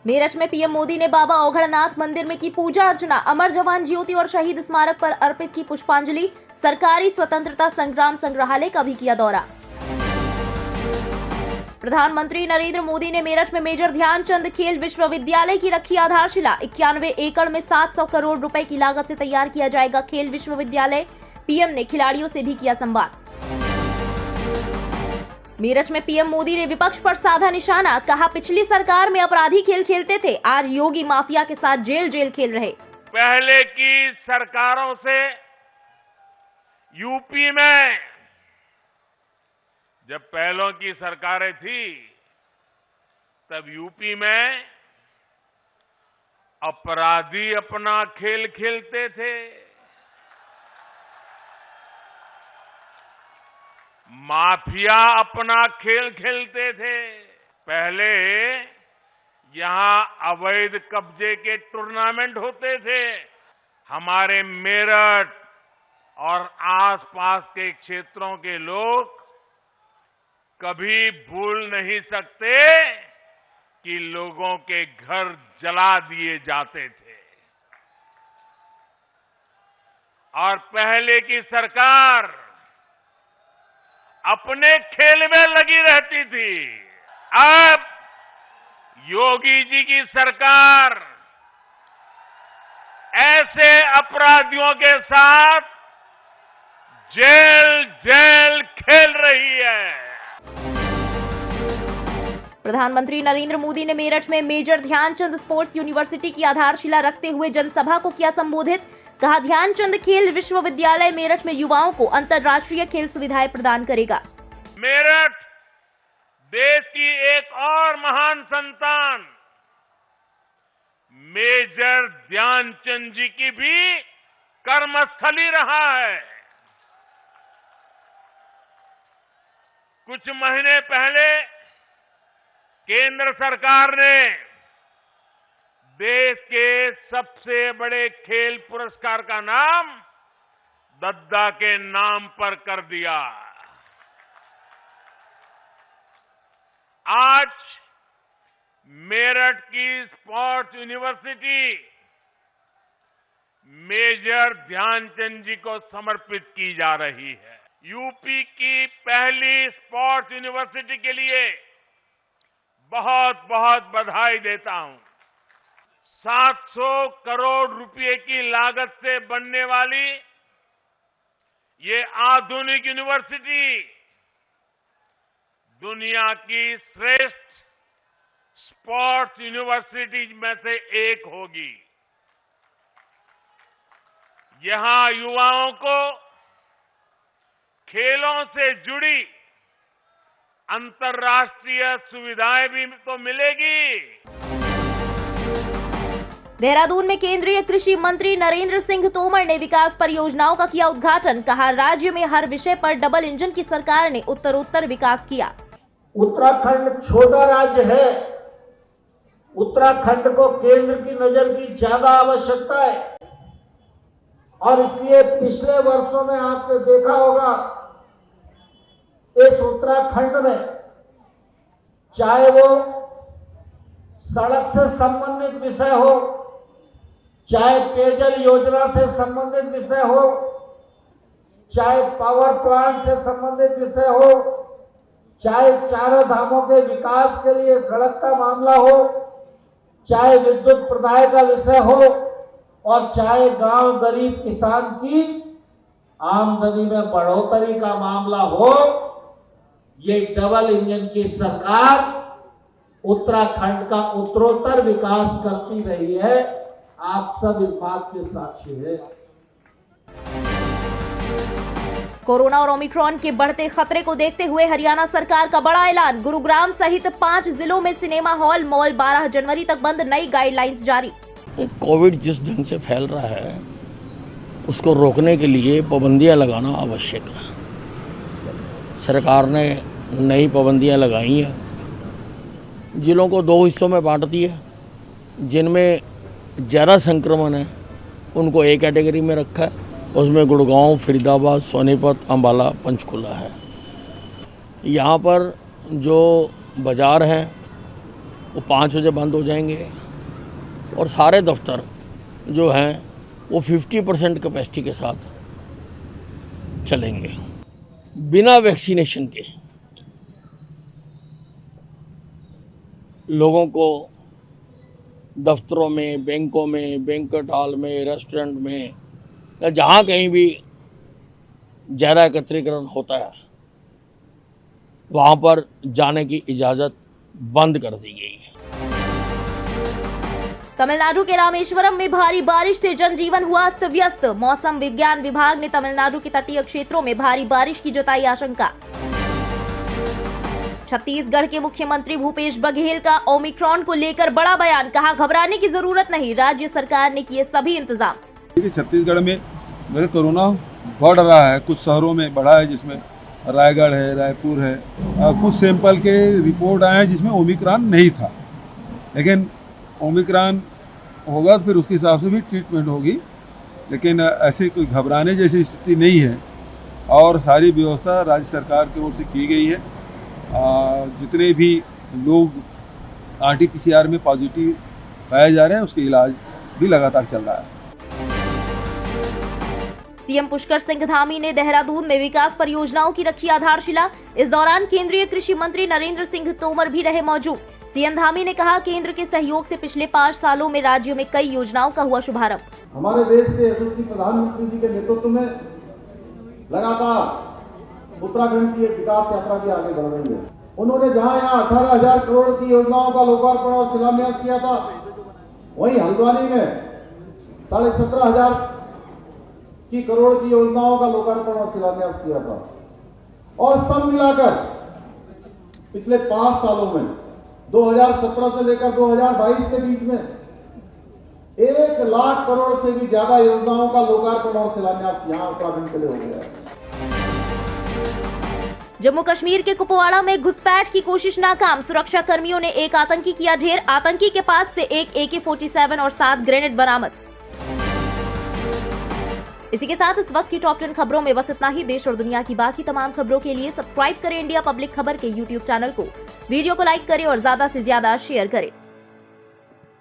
मेरठ में पीएम मोदी ने बाबा औघड़नाथ मंदिर में की पूजा अर्चना। अमर जवान ज्योति और शहीद स्मारक पर अर्पित की पुष्पांजलि। सरकारी स्वतंत्रता संग्राम संग्रहालय का भी किया दौरा। प्रधानमंत्री नरेंद्र मोदी ने मेरठ में मेजर ध्यानचंद खेल विश्वविद्यालय की रखी आधारशिला। 91 एकड़ में 700 करोड़ रुपए की लागत से तैयार किया जाएगा खेल विश्वविद्यालय। पीएम ने खिलाड़ियों से भी किया संवाद। मेरठ में पीएम मोदी ने विपक्ष पर साधा निशाना। कहा, पिछली सरकार में अपराधी खेल खेलते थे, आज योगी माफिया के साथ जेल जेल खेल रहे। पहले की सरकारों से यूपी में, जब पहलों की सरकारें थी तब यूपी में अपराधी अपना खेल खेलते थे, माफिया अपना खेल खेलते थे। पहले यहां अवैध कब्जे के टूर्नामेंट होते थे। हमारे मेरठ और आसपास के क्षेत्रों के लोग कभी भूल नहीं सकते कि लोगों के घर जला दिए जाते थे। और पहले की सरकार अपने खेल में लगी रहती थी। अब योगी जी की सरकार ऐसे अपराधियों के साथ जेल जेल खेल रही है। प्रधानमंत्री नरेंद्र मोदी ने मेरठ में मेजर ध्यानचंद स्पोर्ट्स यूनिवर्सिटी की आधारशिला रखते हुए जनसभा को किया संबोधित। कहा, ध्यानचंद खेल विश्वविद्यालय मेरठ में युवाओं को अंतर्राष्ट्रीय खेल सुविधाएं प्रदान करेगा। मेरठ देश की एक और महान संतान मेजर ध्यानचंद जी की भी कर्मस्थली रहा है। कुछ महीने पहले केंद्र सरकार ने देश के सबसे बड़े खेल पुरस्कार का नाम दद्दा के नाम पर कर दिया। आज मेरठ की स्पोर्ट्स यूनिवर्सिटी मेजर ध्यानचंद जी को समर्पित की जा रही है। यूपी की पहली स्पोर्ट्स यूनिवर्सिटी के लिए बहुत बहुत बधाई देता हूं। 700 करोड़ रुपए की लागत से बनने वाली ये आधुनिक यूनिवर्सिटी दुनिया की श्रेष्ठ स्पोर्ट्स यूनिवर्सिटी में से एक होगी। यहां युवाओं को खेलों से जुड़ी अंतर्राष्ट्रीय सुविधाएं भी तो मिलेगी। देहरादून में केंद्रीय कृषि मंत्री नरेंद्र सिंह तोमर ने विकास परियोजनाओं का किया उद्घाटन। कहा, राज्य में हर विषय पर डबल इंजन की सरकार ने उत्तरोत्तर विकास किया। उत्तराखंड छोटा राज्य है, उत्तराखंड को केंद्र की नजर की ज्यादा आवश्यकता है और इसलिए पिछले वर्षों में आपने देखा होगा इस उत्तराखंड में चाहे वो सड़क से संबंधित विषय हो, चाहे पेयजल योजना से संबंधित विषय हो, चाहे पावर प्लांट से संबंधित विषय हो, चाहे चारों धामों के विकास के लिए सड़क का मामला हो, चाहे विद्युत प्रदाय का विषय हो और चाहे गांव गरीब किसान की आमदनी में बढ़ोतरी का मामला हो, ये डबल इंजन की सरकार उत्तराखंड का उत्तरोत्तर विकास करती रही है। आप सब इस बात के साक्षी हैं। कोरोना और ओमिक्रॉन के बढ़ते खतरे को देखते हुए हरियाणा सरकार का बड़ा ऐलान। गुरुग्राम सहित 5 जिलों में सिनेमा हॉल, मॉल 12 जनवरी तक बंद। नई गाइडलाइंस जारी। कोविड जिस ढंग से फैल रहा है उसको रोकने के लिए पाबंदियां लगाना आवश्यक है। सरकार ने नई पाबंदियां लगाई हैं। जिलों को 2 हिस्सों में बांट दिया। जिनमें ज़्यादा संक्रमण है उनको एक कैटेगरी में रखा है। उसमें गुड़गांव, फरीदाबाद, सोनीपत, अंबाला, पंचकुला है। यहाँ पर जो बाज़ार हैं वो 5 बजे बंद हो जाएंगे और सारे दफ्तर जो हैं वो 50% कैपेसिटी के साथ चलेंगे। बिना वैक्सीनेशन के लोगों को दफ्तरों में, बैंकों में, बैंक्वेट हॉल में, रेस्टोरेंट में या जहाँ कहीं भी ज़्यादा एकत्रीकरण होता है वहाँ पर जाने की इजाज़त बंद कर दी गई है। तमिलनाडु के रामेश्वरम में भारी बारिश से जनजीवन हुआ अस्त व्यस्त। मौसम विज्ञान विभाग ने तमिलनाडु के तटीय क्षेत्रों में भारी बारिश की जताई आशंका। छत्तीसगढ़ के मुख्यमंत्री भूपेश बघेल का ओमिक्रॉन को लेकर बड़ा बयान, कहा घबराने की जरूरत नहीं, राज्य सरकार ने किए सभी इंतजाम। छत्तीसगढ़ में कोरोना बढ़ रहा है, कुछ शहरों में बढ़ा है, जिसमें रायगढ़ है, रायपुर है, कुछ सैंपल के रिपोर्ट आए हैं जिसमें ओमिक्रॉन नहीं था, लेकिन ओमिक्रॉन होगा तो फिर उसके हिसाब से भी ट्रीटमेंट होगी, लेकिन ऐसे कोई घबराने जैसी स्थिति नहीं है और सारी व्यवस्था राज्य सरकार की ओर से की गई है। जितने भी लोग RT-PCR में पॉजिटिव पाए जा रहे हैं उसके इलाज भी लगातार चल रहा है। सीएम पुष्कर सिंह धामी ने देहरादून में विकास परियोजनाओं की रखी आधारशिला। इस दौरान केंद्रीय कृषि मंत्री नरेंद्र सिंह तोमर भी रहे मौजूद। सीएम धामी ने कहा केंद्र के सहयोग से पिछले 5 सालों में राज्य में कई योजनाओं का हुआ शुभारंभ। हमारे देश के यशस्वी प्रधानमंत्री जी के नेतृत्व में लगातार उत्तराखंड की एक विकास यात्रा भी आगे बढ़ रही है। उन्होंने जहां यहाँ 18,000 करोड़ की योजनाओं का लोकार्पण और शिलान्यास किया था, वहीं हल्द्वानी में 17,500 की करोड़ की योजनाओं का लोकार्पण और शिलान्यास किया था। और सब मिलाकर पिछले 5 सालों में 2017 से लेकर 2022 के बीच में 1 लाख करोड़ से भी ज्यादा योजनाओं का लोकार्पण और शिलान्यास यहां उत्तराखंड के लिए हो गया है। जम्मू कश्मीर के कुपवाड़ा में घुसपैठ की कोशिश नाकाम। सुरक्षा कर्मियों ने एक आतंकी किया ढेर। आतंकी के पास से एक AK-47 और 7 ग्रेनेड बरामद। इसी के साथ इस वक्त की टॉप 10 खबरों में बस इतना ही। देश और दुनिया की बाकी तमाम खबरों के लिए सब्सक्राइब करें इंडिया पब्लिक खबर के YouTube चैनल को। वीडियो को लाइक करें और ज्यादा से ज्यादा शेयर करें।